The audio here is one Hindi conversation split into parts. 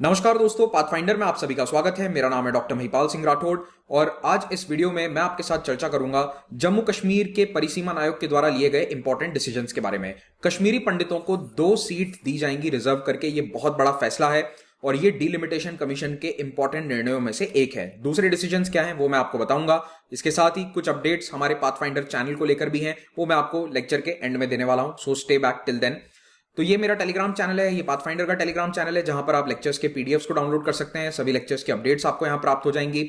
नमस्कार दोस्तों, पाथफाइंडर में आप सभी का स्वागत है। मेरा नाम है डॉक्टर महिपाल सिंह राठौड़ और आज इस वीडियो में मैं आपके साथ चर्चा करूंगा जम्मू कश्मीर के परिसीमन आयोग के द्वारा लिए गए इंपॉर्टेंट डिसीजंस के बारे में। कश्मीरी पंडितों को 2 सीट दी जाएंगी रिजर्व करके, ये बहुत बड़ा फैसला है और ये डीलिमिटेशन कमीशन के इंपॉर्टेंट निर्णयों में से एक है। दूसरे डिसीजंस क्या हैं वो मैं आपको बताऊंगा। इसके साथ ही कुछ अपडेट्स हमारे पाथफाइंडर चैनल को लेकर भी हैं, वो मैं आपको लेक्चर के एंड में देने वाला हूं, so stay back till then. तो ये मेरा टेलीग्राम चैनल है, ये पाथफाइंडर का टेलीग्राम चैनल है जहां पर आप लेक्चर्स के पीडीएफ्स को डाउनलोड कर सकते हैं। सभी लेक्चर्स की अपडेट्स आपको यहां प्राप्त हो जाएंगी।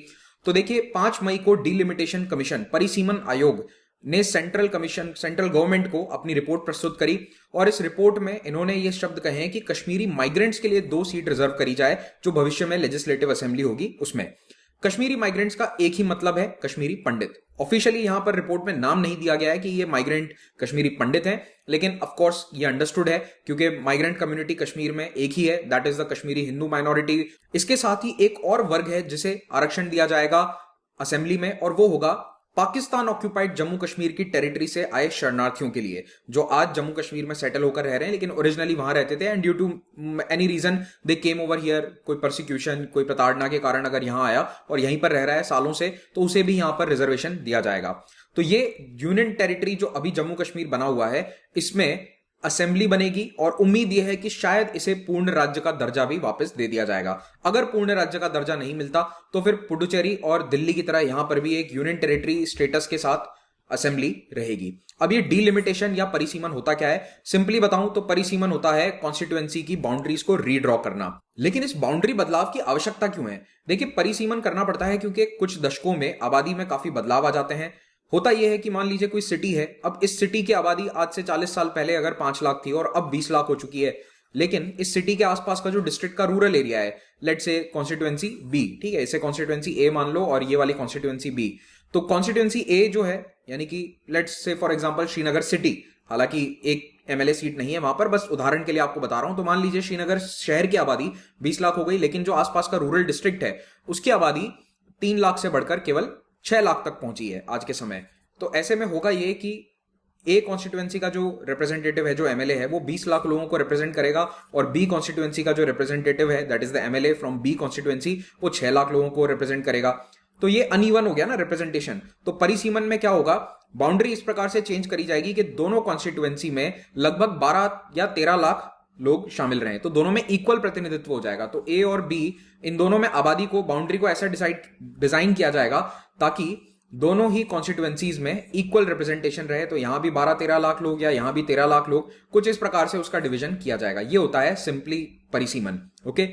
तो देखिए, 5 मई को डीलिमिटेशन कमीशन, परिसीमन आयोग ने सेंट्रल गवर्नमेंट को अपनी रिपोर्ट प्रस्तुत करी और इस रिपोर्ट में इन्होंने ये शब्द कहे हैं कि कश्मीरी माइग्रेंट्स के लिए 2 सीट रिजर्व करी जाए जो भविष्य में लेजिस्लेटिव असेंबली होगी उसमें। कश्मीरी माइग्रेंट्स का एक ही मतलब है, कश्मीरी पंडित। ऑफिशियली यहां पर रिपोर्ट में नाम नहीं दिया गया है कि ये माइग्रेंट कश्मीरी पंडित हैं, लेकिन ऑफ कोर्स ये अंडरस्टूड है क्योंकि माइग्रेंट कम्युनिटी कश्मीर में एक ही है, that is the Kashmiri Hindu minority. इसके साथ ही एक और वर्ग है जिसे आरक्षण दिया जाएगा असेंबली में, और वो होगा पाकिस्तान ऑक्यूपाइड जम्मू कश्मीर की टेरिटरी से आए शरणार्थियों के लिए, जो आज जम्मू कश्मीर में सेटल होकर रह रहे हैं लेकिन ओरिजिनली वहां रहते थे and due to any reason they came over here. कोई परसिक्यूशन, कोई प्रताड़ना के कारण अगर यहां आया और यहीं पर रह रहा है सालों से, तो उसे भी यहां पर रिजर्वेशन दिया जाएगा। तो ये यूनियन टेरिटरी जो अभी जम्मू कश्मीर बना हुआ है, इसमें असेंबली बनेगी और उम्मीद यह है कि शायद इसे पूर्ण राज्य का दर्जा भी वापस दे दिया जाएगा। अगर पूर्ण राज्य का दर्जा नहीं मिलता तो फिर पुडुचेरी और दिल्ली की तरह यहां पर भी एक यूनियन टेरिटरी स्टेटस के साथ असेंबली रहेगी। अब ये डीलिमिटेशन या परिसीमन होता क्या है, सिंपली बताऊं तो परिसीमन होता है कॉन्स्टिट्यूएंसी की बाउंड्रीज को रीड्रॉ करना। लेकिन इस बाउंड्री बदलाव की आवश्यकता क्यों है? देखिए, परिसीमन करना पड़ता है क्योंकि कुछ दशकों में आबादी में काफी बदलाव आ जाते हैं। होता यह है कि मान लीजिए कोई सिटी है, अब इस सिटी की आबादी आज से 40 साल पहले अगर 5 लाख थी और अब 20 लाख हो चुकी है, लेकिन इस सिटी के आसपास का जो डिस्ट्रिक्ट का रूरल एरिया है, लेट्स से कॉन्स्टिट्यूएंसी बी, ठीक है, इसे कॉन्स्टिट्यूएंसी ए मान लो और ये वाली कॉन्स्टिट्यूएंसी बी। तो कॉन्स्टिट्यूएंसी ए जो है, यानी कि let's say for example Srinagar city, हालांकि एक एमएलए सीट नहीं है वहां पर, बस उदाहरण के लिए आपको बता रहा हूं। तो मान लीजिए श्रीनगर शहर की आबादी 20 लाख हो गई, लेकिन जो आसपास का रूरल डिस्ट्रिक्ट है उसकी आबादी 3 लाख से बढ़कर केवल 6 लाख तक पहुंची है आज के समय। तो ऐसे में होगा ये कि ए कॉन्स्टिट्यूएंसी का जो रिप्रेजेंटेटिव है, जो एमएलए है, वो 20 लाख लोगों को रिप्रेजेंट करेगा और बी कॉन्स्टिट्यूएंसी का जो रिप्रेजेंटेटिव है, that is the MLA from B constituency, वो 6 लाख लोगों को रिप्रेजेंट करेगा। तो ये अनइवन हो गया ना रिप्रेजेंटेशन। तो परिसीमन में क्या होगा, बाउंड्री इस प्रकार से चेंज करी जाएगी कि दोनों कॉन्स्टिट्यूएंसी में लगभग 12 या 13 लाख लोग शामिल रहे, तो दोनों में इक्वल प्रतिनिधित्व हो जाएगा। तो ए और बी, इन दोनों में आबादी को, बाउंड्री को ऐसा डिजाइन किया जाएगा ताकि दोनों ही कॉन्स्टिट्यूएंसीज में इक्वल रिप्रेजेंटेशन रहे। तो यहां भी 12-13 लाख लोग या यहां भी 13 लाख लोग, कुछ इस प्रकार से उसका डिवीजन किया जाएगा। ये होता है सिंपली परिसीमन। ओके,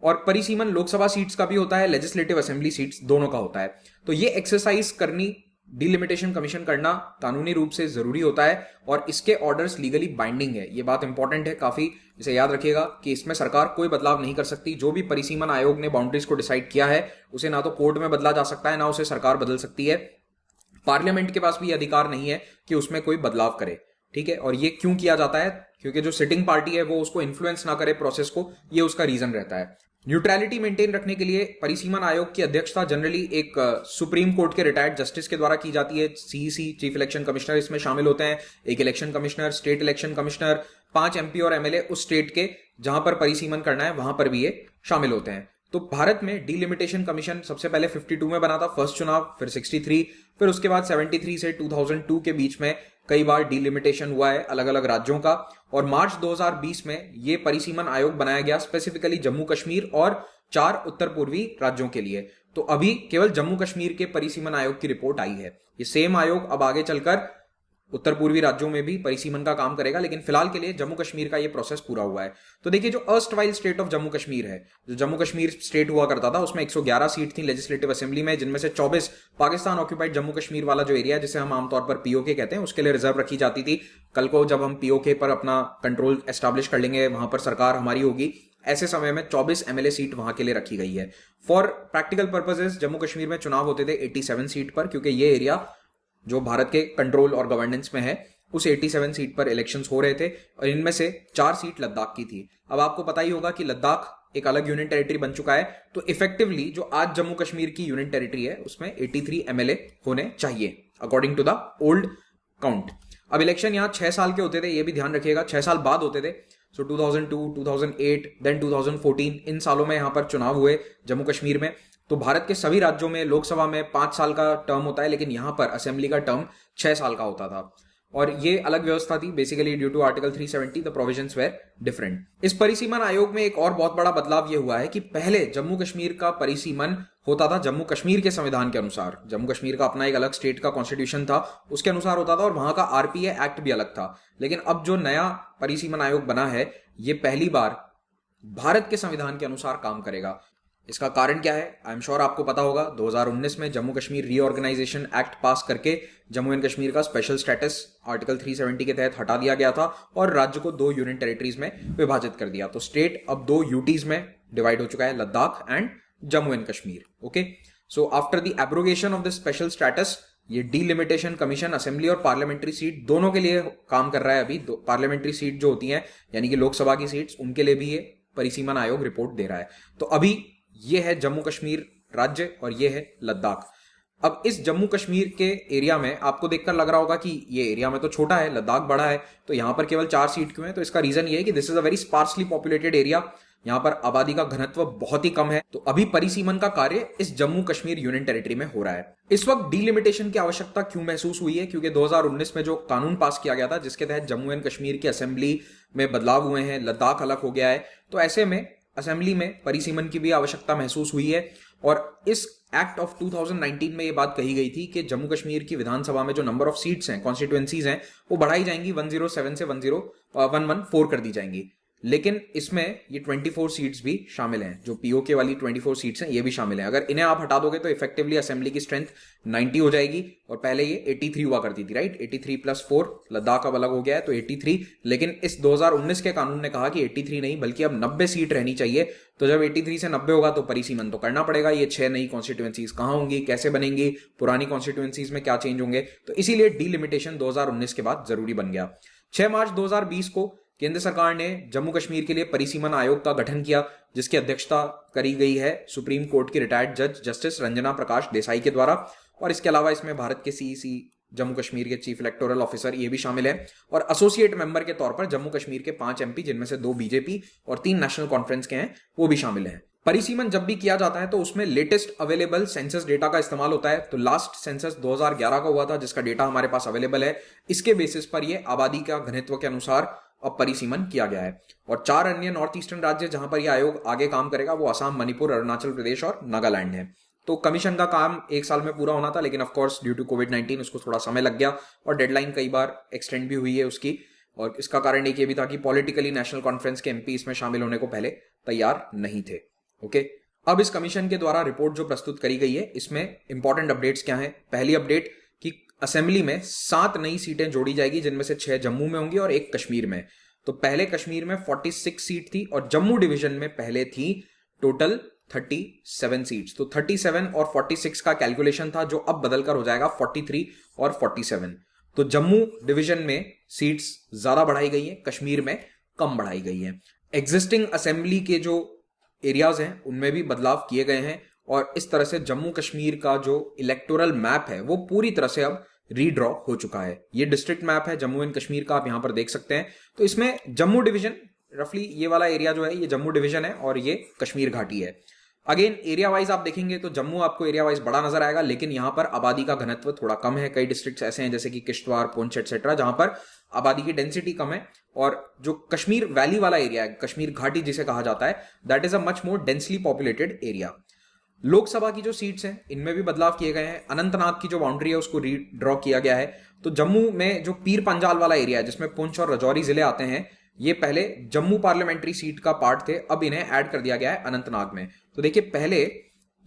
और परिसीमन लोकसभा सीट्स का भी होता है, लेजिस्लेटिव असेंबली सीट्स दोनों का होता है। तो ये एक्सरसाइज करनी, डीलिमिटेशन कमीशन करना कानूनी रूप से जरूरी होता है और इसके ऑर्डर्स लीगली बाइंडिंग है। ये बात इंपॉर्टेंट है काफी, इसे याद रखिएगा कि इसमें सरकार कोई बदलाव नहीं कर सकती। जो भी परिसीमन आयोग ने बाउंड्रीज को डिसाइड किया है उसे ना तो कोर्ट में बदला जा सकता है, ना उसे सरकार बदल सकती है। पार्लियामेंट के पास भी अधिकार नहीं है कि उसमें कोई बदलाव करे, ठीक है। और ये क्यों किया जाता है? क्योंकि जो सिटिंग पार्टी है वो उसको इन्फ्लुएंस ना करे प्रोसेस को, ये उसका रीजन रहता है। न्यूट्रलिटी मेंटेन रखने के लिए परिसीमन आयोग की अध्यक्षता जनरली एक सुप्रीम कोर्ट के रिटायर्ड जस्टिस के द्वारा की जाती है। सीईसी, चीफ इलेक्शन कमिश्नर, इसमें शामिल होते हैं। एक election commissioner, state election commissioner, 5 MP और एमएलए उस स्टेट के जहां पर परिसीमन करना है वहां पर भी ये शामिल होते हैं। तो भारत में डीलिमिटेशन कमीशन सबसे पहले 52 में बना था, फर्स्ट चुनाव, फिर 63, फिर उसके बाद 73 से 2002 के बीच में कई बार डीलिमिटेशन हुआ है अलग अलग राज्यों का। और मार्च 2020 में ये परिसीमन आयोग बनाया गया स्पेसिफिकली जम्मू कश्मीर और 4 उत्तर पूर्वी राज्यों के लिए। तो अभी केवल जम्मू कश्मीर के परिसीमन आयोग की रिपोर्ट आई है। ये सेम आयोग अब आगे चलकर उत्तर पूर्वी राज्यों में भी परिसीमन का काम करेगा, लेकिन फिलहाल के लिए जम्मू कश्मीर का ये प्रोसेस पूरा हुआ है। तो देखिए, जो erstwhile state of Jammu Kashmir है, जो जम्मू कश्मीर स्टेट हुआ करता था, उसमें 111 सीट थी लेजिस्लेटिव असेंबली में, जिनमें से 24 पाकिस्तान ऑक्यूपाइड जम्मू कश्मीर वाला जो एरिया है, जिसे हम आमतौर पर पीओके कहते हैं, उसके लिए रिजर्व रखी जाती थी। कल को जब हम पीओके पर अपना कंट्रोल एस्टैब्लिश कर लेंगे, वहां पर सरकार हमारी होगी, ऐसे समय में 24 एमएलए सीट वहां के लिए रखी गई है। For practical purposes Jammu Kashmir में चुनाव होते थे 87 सीट पर, क्योंकि ये एरिया जो भारत के कंट्रोल और गवर्नेंस में है, उस 87 सीट पर इलेक्शंस हो रहे थे और इनमें से 4 सीट लद्दाख की थी। अब आपको पता ही होगा कि लद्दाख एक अलग यूनियन टेरिटरी बन चुका है। तो इफेक्टिवली जो आज जम्मू कश्मीर की यूनियन टेरिटरी है उसमें 83 एमएलए होने चाहिए according to the old count. अब इलेक्शन यहाँ 6 साल के होते थे, ये भी ध्यान रखिएगा, 6 साल बाद होते थे। सो 2002, 2008, देन 2014 इन सालों में यहाँ पर चुनाव हुए जम्मू कश्मीर में। तो भारत के सभी राज्यों में लोकसभा में 5 साल का टर्म होता है, लेकिन यहाँ पर असेंबली का टर्म 6 साल का होता था। और ये अलग व्यवस्था थी, basically due to article 370 the provisions were different. इस परिसीमन आयोग में एक और बहुत बड़ा बदलाव ये हुआ है कि पहले जम्मू कश्मीर का परिसीमन होता था जम्मू कश्मीर के संविधान के अनुसार। जम्मू कश्मीर का अपना एक अलग स्टेट का कॉन्स्टिट्यूशन था, उसके अनुसार होता था, और वहां का आरपीए एक्ट भी अलग था। लेकिन अब जो नया परिसीमन आयोग बना है, ये पहली बार भारत के संविधान के अनुसार काम करेगा। इसका कारण क्या है? आई एम श्योर आपको पता होगा, 2019 में Jammu Kashmir reorganisation act pass करके जम्मू एंड कश्मीर का स्पेशल स्टेटस आर्टिकल 370 के तहत हटा दिया गया था और राज्य को 2 यूनियन टेरिटरीज में विभाजित कर दिया। तो स्टेट अब 2 यूटीज में डिवाइड हो चुका है, Ladakh and Jammu and Kashmir. Okay, so after the abrogation of the special status, ये डीलिमिटेशन कमीशन असेंबली और पार्लियामेंट्री सीट दोनों के लिए काम कर रहा है। अभी पार्लियामेंट्री सीट जो होती हैं, यानी कि लोकसभा की सीट्स, उनके लिए भी ये परिसीमन आयोग रिपोर्ट दे रहा है। तो अभी ये है जम्मू कश्मीर राज्य और ये है लद्दाख। अब इस जम्मू कश्मीर के एरिया में आपको देखकर लग रहा होगा कि ये एरिया में तो छोटा है, लद्दाख बड़ा है, तो यहां पर केवल 4 सीट क्यों है? तो इसका रीजन ये है कि this is a very sparsely populated area. यहां पर आबादी का घनत्व बहुत ही कम है। तो अभी परिसीमन का कार्य इस जम्मू कश्मीर यूनियन टेरिटरी में हो रहा है। इस वक्त डीलिमिटेशन की आवश्यकता क्यों महसूस हुई है? क्योंकि 2019 में जो कानून पास किया गया था, जिसके तहत जम्मू एंड कश्मीर की असेंबली में बदलाव हुए हैं, लद्दाख अलग हो गया है, तो ऐसे में असेंबली में परिसीमन की भी आवश्यकता महसूस हुई है। और इस एक्ट ऑफ 2019 में यह बात कही गई थी कि जम्मू कश्मीर की विधानसभा में जो नंबर ऑफ सीट्स हैं, कॉन्स्टिट्यूएंसीज हैं, वो बढ़ाई जाएंगी, 107 से 114 कर दी जाएंगी। लेकिन इसमें ये 24 सीट्स भी शामिल हैं, जो पीओके वाली 24 सीट्स हैं, ये भी शामिल हैं। अगर इन्हें आप हटा दोगे तो इफेक्टिवली असेंबली की स्ट्रेंथ 90 हो जाएगी, और पहले ये 83 हुआ करती थी, राइट? 83 + 4, लद्दाख अब अलग हो गया है तो 83। लेकिन इस 2019 के कानून ने कहा कि 83 नहीं, बल्कि अब 90 सीट रहनी चाहिए। तो जब 83 से 90 होगा तो परिसीमन तो करना पड़ेगा। ये 6 नई कॉन्स्टिट्यूएंसीज कहां होंगी, कैसे बनेंगी, पुरानी कॉन्स्टिट्यूएंसीज में क्या चेंज होंगे? तो इसीलिए डीलिमिटेशन 2019 के बाद जरूरी बन गया। 6 मार्च 2020 को केंद्र सरकार ने जम्मू कश्मीर के लिए परिसीमन आयोग का गठन किया, जिसकी अध्यक्षता करी गई है सुप्रीम कोर्ट की रिटायर्ड जज जस्टिस रंजना प्रकाश देसाई के द्वारा। और इसके अलावा इसमें भारत के सीईसी, जम्मू कश्मीर के चीफ इलेक्टोरल ऑफिसर, ये भी शामिल है। और एसोसिएट मेंबर के तौर पर जम्मू कश्मीर के 5 एमपी, जिनमें से 2 बीजेपी और 3 नेशनल कॉन्फ्रेंस के हैं, वो भी शामिल हैं। परिसीमन जब भी किया जाता है तो उसमें लेटेस्ट अवेलेबल सेंसस डेटा का इस्तेमाल होता है। तो लास्ट सेंसस 2011 का हुआ था, जिसका डेटा हमारे पास अवेलेबल है। इसके बेसिस पर यह आबादी का घनत्व के अनुसार अब परिसीमन किया गया है। और 4 अन्य नॉर्थ ईस्टर्न राज्य जहां पर यह आयोग आगे काम करेगा, वो असम, मणिपुर, अरुणाचल प्रदेश और नागालैंड है। तो कमीशन का काम 1 साल में पूरा होना था, लेकिन ऑफ कोर्स ड्यू टू कोविड-19 उसको थोड़ा समय लग गया, और डेडलाइन कई बार एक्सटेंड भी हुई है उसकी। और इसका कारण एक ये भी था कि पॉलिटिकली नेशनल कॉन्फ्रेंस के एमपी इसमें शामिल होने को पहले तैयार नहीं थे। ओके, अब इस कमीशन के द्वारा रिपोर्ट जो प्रस्तुत करी गई है, इसमें इंपॉर्टेंट अपडेट्स क्या है? पहली अपडेट कि असेंबली में 7 नई सीटें जोड़ी जाएगी, जिनमें से 6 जम्मू में होंगी और 1 कश्मीर में। तो पहले कश्मीर में 46 सीट थी और जम्मू डिवीजन में पहले थी टोटल 37 सीट्स। तो 37 और 46 का कैलकुलेशन था, जो अब बदलकर हो जाएगा 43 और 47। तो जम्मू डिवीजन में सीट्स ज्यादा बढ़ाई गई हैं, कश्मीर में कम बढ़ाई गई हैं। एग्जिस्टिंग असेंबली के जो एरियाज हैं उनमें भी बदलाव किए गए हैं, और इस तरह से जम्मू कश्मीर का जो इलेक्टोरल मैप है वो पूरी तरह से अब रीड्रॉ हो चुका है। ये डिस्ट्रिक्ट मैप है जम्मू एंड कश्मीर का, आप यहां पर देख सकते हैं। तो इसमें जम्मू डिवीजन, रफली ये वाला एरिया जो है ये जम्मू डिवीजन है और ये कश्मीर घाटी है। अगेन एरिया वाइज आप देखेंगे तो जम्मू आपको एरिया वाइज बड़ा नजर आएगा, लेकिन यहां पर आबादी का घनत्व थोड़ा कम है। कई डिस्ट्रिक्ट्स ऐसे हैं जैसे कि किश्तवाड़, पुंछ एटसेट्रा, जहां पर आबादी की डेंसिटी कम है। और जो कश्मीर वैली वाला एरिया है, कश्मीर घाटी जिसे कहा जाता है, that is a much more densely populated area. Lok Sabha की जो सीट्स हैं इनमें भी बदलाव किए गए हैं। अनंतनाग की जो बाउंड्री है उसको रीड्रॉ किया गया है। तो जम्मू में जो पीर पंजाल वाला एरिया है, जिसमें पुंछ और राजौरी जिले आते हैं, ये पहले जम्मू पार्लियामेंट्री सीट का पार्ट थे, अब इन्हें ऐड कर दिया गया है अनंतनाग में। तो देखिए, पहले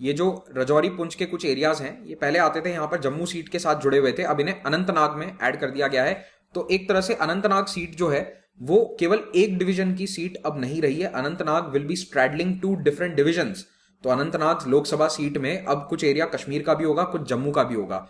ये जो राजौरी पुंछ के कुछ एरियाज हैं ये पहले आते थे यहाँ पर जम्मू सीट के साथ जुड़े हुए थे, अब इन्हें अनंतनाग में ऐड कर दिया गया है। तो एक तरह से अनंतनाग सीट जो है वो केवल एक डिवीजन की सीट अब नहीं रही है। Anantnag will be straddling 2 different divisions. तो अनंतनाग लोकसभा सीट में अब कुछ एरिया कश्मीर का भी होगा, कुछ जम्मू का भी होगा।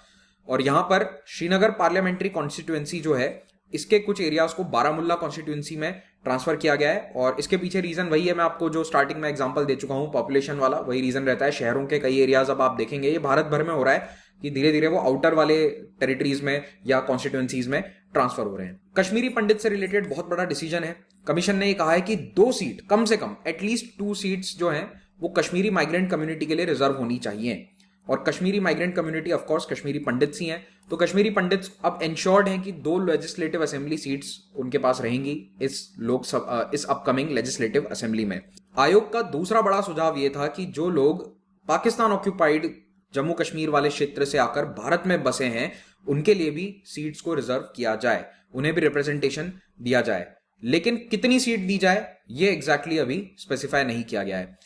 और यहां पर श्रीनगर पार्लियामेंट्री कॉन्स्टिट्यूएंसी जो है, इसके कुछ एरियाज को बारामुल्ला कॉन्स्टिट्यूएंसी में ट्रांसफर किया गया है। और इसके पीछे रीजन वही है, मैं आपको जो स्टार्टिंग में एग्जांपल दे चुका हूं पॉपुलेशन वाला, वही रीजन रहता है। शहरों के कई एरियाज अब आप देखेंगे, ये भारत भर में हो रहा है कि धीरे धीरे वो आउटर वाले टेरिटरीज में या कॉन्स्टिट्यूएंसीज में ट्रांसफर हो रहे हैं। कश्मीरी पंडित से रिलेटेड बहुत बड़ा डिसीजन है। कमीशन ने ये कहा है कि 2 सीट, कम से कम एटलीस्ट 2 सीट्स जो हैं वो कश्मीरी माइग्रेंट कम्युनिटी के लिए रिजर्व होनी चाहिए। और Kashmiri migrant community of course Kashmiri Pandits ही हैं, तो कश्मीरी पंडित्स अब इंश्योर्ड हैं कि 2 लेजिस्लेटिव असेंबली सीट्स उनके पास रहेंगी इस अपकमिंग लेजिस्लेटिव असेंबली में। आयोग का दूसरा बड़ा सुझाव यह था कि जो लोग पाकिस्तान ऑक्यूपाइड जम्मू कश्मीर वाले क्षेत्र से आकर भारत में बसे हैं उनके लिए भी सीट्स को रिजर्व किया जाए, उन्हें भी रिप्रेजेंटेशन दिया जाए। लेकिन कितनी सीट दी जाए ये एग्जैक्टली अभी स्पेसिफाई नहीं किया गया है।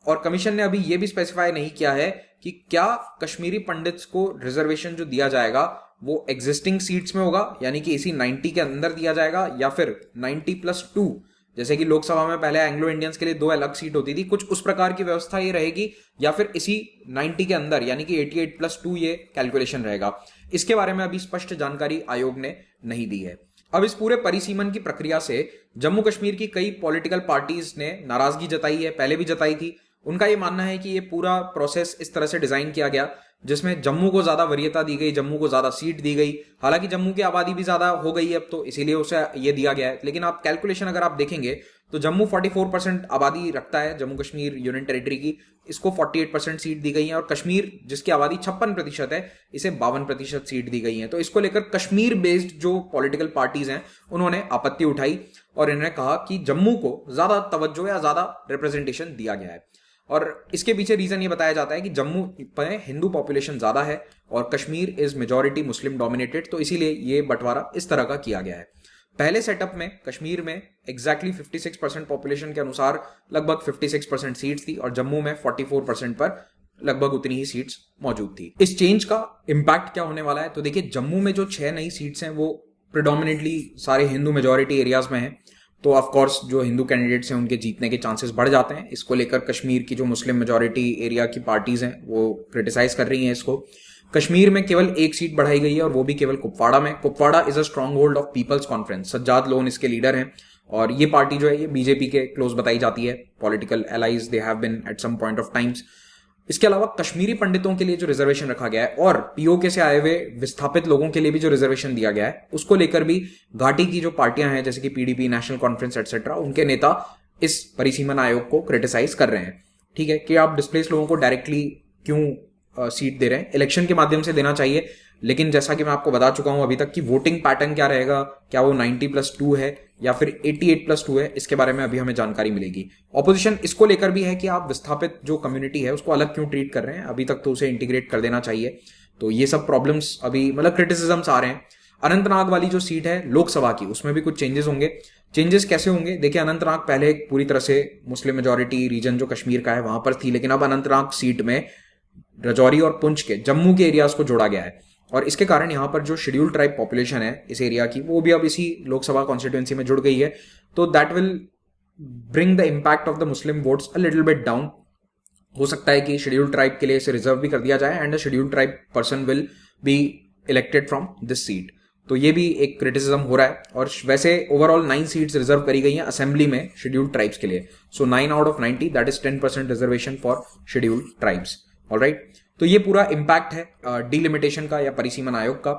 और कमीशन ने अभी ये भी स्पेसिफाई नहीं किया है कि क्या कश्मीरी पंडित्स को रिजर्वेशन जो दिया जाएगा वो एग्जिस्टिंग सीट्स में होगा, यानी कि इसी 90 के अंदर दिया जाएगा, या फिर 90+2 जैसे कि लोकसभा में पहले एंग्लो इंडियंस के लिए 2 अलग सीट होती थी, कुछ उस प्रकार की व्यवस्था ये रहेगी, या फिर इसी 90 के अंदर यानी कि 88+2 ये कैलकुलेशन रहेगा। इसके बारे में अभी स्पष्ट जानकारी आयोग ने नहीं दी है। अब इस पूरे परिसीमन की प्रक्रिया से जम्मू कश्मीर की कई पॉलिटिकल पार्टीज ने नाराजगी जताई है, पहले भी जताई थी। उनका ये मानना है कि ये पूरा प्रोसेस इस तरह से डिजाइन किया गया जिसमें जम्मू को ज्यादा वरीयता दी गई, जम्मू को ज्यादा सीट दी गई। हालांकि जम्मू की आबादी भी ज्यादा हो गई है अब, तो इसीलिए उसे ये दिया गया है। लेकिन आप कैलकुलेशन अगर आप देखेंगे तो जम्मू 44% आबादी रखता है, जम्मू कश्मीर यूनियन टेरिटरी की, इसको 48% सीट दी गई है। और कश्मीर जिसकी आबादी 56% है, इसे 52% सीट दी गई है। तो इसको लेकर कश्मीर बेस्ड जो पॉलिटिकल पार्टीज हैं उन्होंने आपत्ति उठाई और इन्होंने कहा कि जम्मू को ज्यादा तवज्जो या ज्यादा रिप्रेजेंटेशन दिया गया है। और इसके पीछे रीजन ये बताया जाता है कि जम्मू में हिंदू पॉपुलेशन ज्यादा है और Kashmir is majority Muslim dominated, तो इसीलिए ये बंटवारा इस तरह का किया गया है। पहले सेटअप में कश्मीर में एग्जैक्टली 56% पॉपुलेशन के अनुसार लगभग 56% सीट्स थी और जम्मू में 44% पर लगभग उतनी ही सीट्स मौजूद थी। इस चेंज का इम्पैक्ट क्या होने वाला है, तो देखिए जम्मू में जो 6 नई सीट्स हैं वो प्रिडोमिनेटली सारे हिंदू मेजॉरिटी एरियाज में हैं, तो ऑफ कोर्स जो हिंदू कैंडिडेट्स हैं उनके जीतने के चांसेस बढ़ जाते हैं। इसको लेकर कश्मीर की जो मुस्लिम मेजॉरिटी एरिया की पार्टीज हैं वो क्रिटिसाइज कर रही हैं इसको। कश्मीर में केवल 1 सीट बढ़ाई गई है और वो भी केवल कुपवाड़ा में। Kupwara is a stronghold of peoples conference, Sajjad Lone इसके लीडर हैं और ये पार्टी जो है ये बीजेपी के क्लोज बताई जाती है, political allies they have been at some point of times. इसके अलावा कश्मीरी पंडितों के लिए जो रिजर्वेशन रखा गया है और पीओके से आए हुए विस्थापित लोगों के लिए भी जो रिजर्वेशन दिया गया है उसको लेकर भी घाटी की जो पार्टियां हैं जैसे कि पीडीपी, नेशनल कॉन्फ्रेंस एटसेट्रा, उनके नेता इस परिसीमन आयोग को क्रिटिसाइज कर रहे हैं। ठीक है कि आप डिस्प्लेस लोगों को डायरेक्टली क्यों सीट दे रहे हैं, इलेक्शन के माध्यम से देना चाहिए। लेकिन जैसा कि मैं आपको बता चुका हूं अभी तक कि वोटिंग पैटर्न क्या रहेगा, क्या वो 90+2 है या फिर 88+2 है, इसके बारे में अभी हमें जानकारी मिलेगी। ऑपोजिशन इसको लेकर भी है कि आप विस्थापित जो कम्युनिटी है उसको अलग क्यों ट्रीट कर रहे हैं, अभी तक तो उसे इंटीग्रेट कर देना चाहिए। तो ये सब प्रॉब्लम्स अभी मतलब क्रिटिसिज्म्स आ रहे हैं। अनंतनाग वाली जो सीट है लोकसभा की उसमें भी कुछ चेंजेस होंगे। चेंजेस कैसे होंगे, देखिए अनंतनाग पहले एक पूरी तरह से मुस्लिम मेजॉरिटी रीजन जो कश्मीर का है वहां पर थी, लेकिन अब अनंतनाग सीट में राजौरी और पुंछ के जम्मू के एरियाज को जोड़ा गया है और इसके कारण यहाँ पर जो शेड्यूल ट्राइब पॉपुलेशन है इस एरिया की वो भी अब इसी लोकसभा कॉन्स्टिट्यूएंसी में जुड़ गई है। तो that will bring the impact of the Muslim votes a little bit down. हो सकता है कि शेड्यूल ट्राइब के लिए इसे रिजर्व भी कर दिया जाए and the schedule tribe person will be elected from this seat. तो ये भी एक क्रिटिसिज्म हो रहा है और वैसे ओवरऑल 9 सीट्स रिजर्व करी गई हैं असेंबली में शेड्यूल ट्राइब्स के लिए। सो 9 out of 90 that is 10% reservation for schedule tribes. Alright, तो ये पूरा इम्पैक्ट है डिलिमिटेशन का या परिसीमन आयोग का।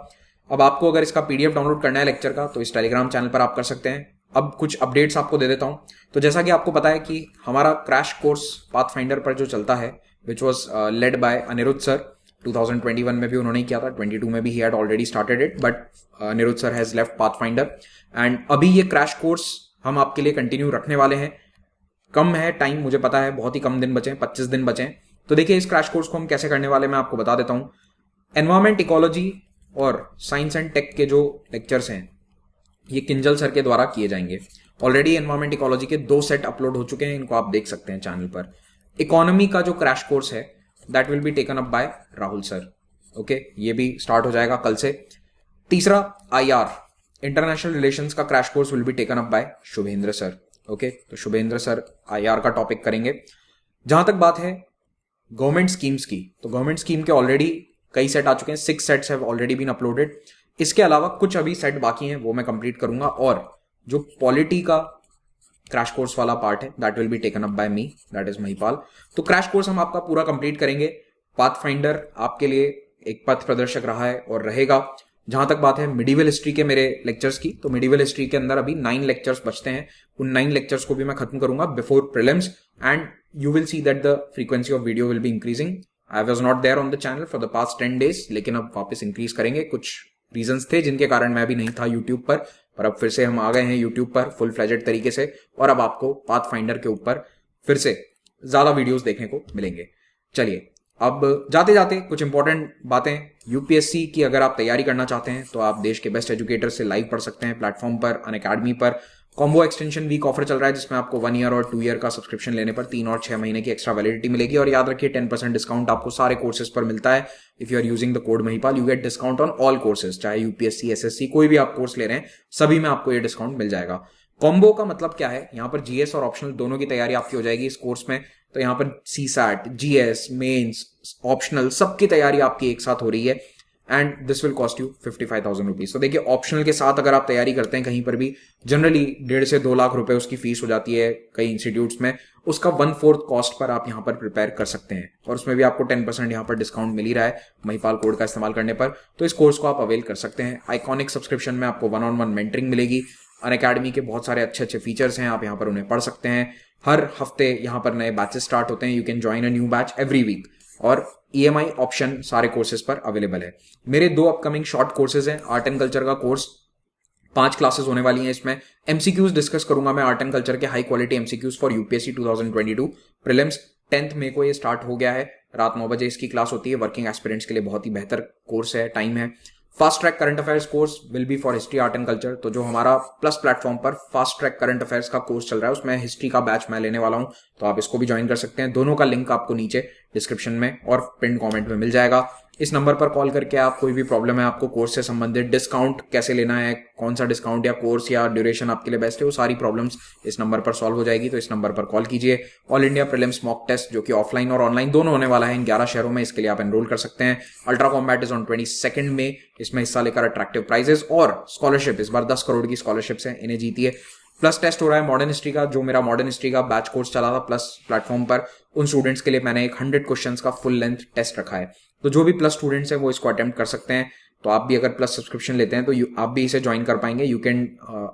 अब आपको अगर इसका पीडीएफ डाउनलोड करना है लेक्चर का तो इस टेलीग्राम चैनल पर आप कर सकते हैं। अब कुछ अपडेट्स आपको दे देता हूं। तो जैसा कि आपको पता है कि हमारा क्रैश कोर्स पाथफाइंडर पर जो चलता है which was led by Anirudh sir, 2021 में भी उन्होंने किया था, 22 में भी ही had already started it, but Anirudh sir has left Pathfinder and अभी ये क्रैश कोर्स हम आपके लिए कंटिन्यू रखने वाले हैं। कम है टाइम, मुझे पता है, बहुत ही कम दिन बचे हैं, 25 दिन बचे हैं। तो देखिए इस क्रैश कोर्स को हम कैसे करने वाले मैं आपको बता देता हूं। एनवायरमेंट, इकोलॉजी और साइंस एंड टेक के जो लेक्चर्स हैं ये किंजल सर के द्वारा किए जाएंगे। ऑलरेडी एनवायरमेंट इकोलॉजी के 2 सेट अपलोड हो चुके हैं, इनको आप देख सकते हैं चैनल पर। इकोनॉमी का जो क्रैश कोर्स है that will be taken up by Rahul sir. Okay, ये भी स्टार्ट हो जाएगा कल से। तीसरा IR इंटरनेशनल रिलेशंस का crash course will be taken up by Shubhendra sir. Okay, तो शुभेंद्र सर IR का टॉपिक करेंगे। जहां तक बात है गवर्नमेंट स्कीम्स की, तो गवर्नमेंट स्कीम के ऑलरेडी कई सेट आ चुके हैं, 6 sets have already been uploaded. इसके अलावा कुछ अभी सेट बाकी हैं वो मैं कंप्लीट करूंगा और जो पॉलिटी का क्रैश कोर्स वाला पार्ट है that will be taken up bye me, that is Mahipal. तो क्रैश कोर्स हम आपका पूरा कंप्लीट करेंगे। पाथफाइंडर आपके लिए एक पथ प्रदर्शक रहा है और रहेगा। जहां तक बात है मिडिवल हिस्ट्री के मेरे लेक्चर्स की, तो मिडिवल हिस्ट्री के अंदर अभी 9 लेक्चर्स बचते हैं। उन 9 लेक्चर्स को भी मैं खत्म करूंगा before prelims, and you will see that the frequency of video will be increasing. I was not there on the channel for the past 10 days, लेकिन अब वापस इंक्रीज करेंगे। कुछ रीजंस थे जिनके कारण मैं अभी नहीं था यूट्यूब पर अब फिर से हम आ गए हैं यूट्यूब पर फुल फ्लेजेड तरीके से, और अब आपको पाथफाइंडर के ऊपर फिर से ज्यादा वीडियोस देखने को मिलेंगे। चलिए अब जाते जाते कुछ इंपॉर्टेंट बातें। यूपीएससी की अगर आप तैयारी करना चाहते हैं तो आप देश के बेस्ट एजुकेटर से लाइव पढ़ सकते हैं प्लेटफॉर्म पर, अनअकैडमी पर। कॉम्बो एक्सटेंशन वीक ऑफर चल रहा है जिसमें आपको 1 year और 2 year का सब्सक्रिप्शन लेने पर 3 और 6 महीने की एक्स्ट्रा वैलिडिटी मिलेगी। और याद रखिए 10% डिस्काउंट आपको सारे कोर्सेज पर मिलता है। If you are using the code Mahipal you get discount on all courses, चाहे यूपीएससी एसएससी कोई भी आप कोर्स ले रहे हैं सभी में आपको ये डिस्काउंट मिल जाएगा। कॉम्बो का मतलब क्या है, यहाँ पर जीएस और ऑप्शनल दोनों की तैयारी आपकी हो जाएगी इस कोर्स में। तो यहाँ पर सीसैट, जीएस, मेंस, ऑप्शनल सबकी तैयारी आपकी एक साथ हो रही है, and this will cost you 55,000 rupees. तो देखिए ऑप्शनल के साथ अगर आप तैयारी करते हैं कहीं पर भी, जनरली 1.5 से 2 लाख रुपए उसकी फीस हो जाती है कई इंस्टीट्यूट्स में, उसका 1/4 कॉस्ट पर आप यहाँ पर प्रिपेयर कर सकते हैं, और उसमें भी आपको 10% यहाँ पर डिस्काउंट मिल ही रहा है महिपाल कोड का इस्तेमाल करने पर। तो इस कोर्स को आप अवेल कर सकते हैं। आइकॉनिक सब्सक्रिप्शन में आपको 1-on-1 मेंटरिंग मिलेगी। अनअकैडमी के बहुत सारे अच्छे अच्छे फीचर्स हैं, आप यहाँ पर उन्हें पढ़ सकते हैं। हर हफ्ते यहाँ पर नए बैचेस स्टार्ट होते हैं, you can join a new batch every week, और ईएमआई ऑप्शन सारे कोर्सेज पर अवेलेबल है। मेरे 2 अपकमिंग शॉर्ट कोर्सेज हैं। आर्ट एंड कल्चर का कोर्स 5 क्लासेस होने वाली हैं। इसमें एमसीक्यूज डिस्कस करूंगा मैं आर्ट एंड कल्चर के, high quality MCQs for UPSC 2022 prelims. 10th मई को ये स्टार्ट हो गया है, रात 9 बजे इसकी क्लास होती है। वर्किंग एस्पिरेंट्स के लिए बहुत ही बेहतर कोर्स है, टाइम है। Fast track current affairs course will B for history, art and culture. तो जो हमारा प्लस प्लेटफॉर्म पर फास्ट ट्रैक करंट अफेयर्स का कोर्स चल रहा है उसमें हिस्ट्री का बैच मैं लेने वाला हूं, तो आप इसको भी ज्वाइन कर सकते हैं। दोनों का लिंक आपको नीचे डिस्क्रिप्शन में और पिन कमेंट में मिल जाएगा। इस नंबर पर कॉल करके आप कोई भी प्रॉब्लम है आपको कोर्स से संबंधित, डिस्काउंट कैसे लेना है, कौन सा डिस्काउंट या कोर्स या ड्यूरेशन आपके लिए बेस्ट है, वो सारी प्रॉब्लम्स इस नंबर पर सॉल्व हो जाएगी। तो इस नंबर पर कॉल कीजिए। All India prelims mock test जो कि ऑफलाइन और ऑनलाइन दोनों होने वाला है इन 11 शहरों में, इसके लिए आप एनरोल कर सकते हैं। अल्ट्रा कॉम्बैट इज ऑन 22 मई, इसमें हिस्सा लेकर अट्रैक्टिव प्राइजेस और स्कॉलरशिप, इस बार 10 करोड़ की स्कॉलरशिप्स हैं, इन्हें जीतिए। प्लस टेस्ट हो रहा है मॉडर्न हिस्ट्री का, जो मेरा मॉडर्न हिस्ट्री का बैच कोर्स चला था प्लस प्लेटफॉर्म पर, उन स्टूडेंट्स के लिए मैंने एक 100 क्वेश्चंस का फुल लेंथ टेस्ट रखा है। तो जो भी प्लस स्टूडेंट्स हैं वो इसको अटेम्प्ट कर सकते हैं। तो आप भी अगर प्लस सब्सक्रिप्शन लेते हैं तो आप भी इसे ज्वाइन कर पाएंगे। You can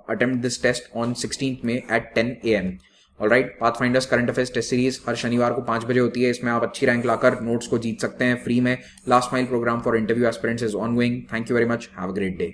attempt this test on 16th May at 10 AM। Alright, Pathfinders current affairs test series हर शनिवार को 5 बजे होती है। इसमें आप अच्छी रैंक लाकर नोट्स को जीत सकते हैं फ्री में। Last mile programme for interview aspirants is ongoing. Thank you very much, have a great day.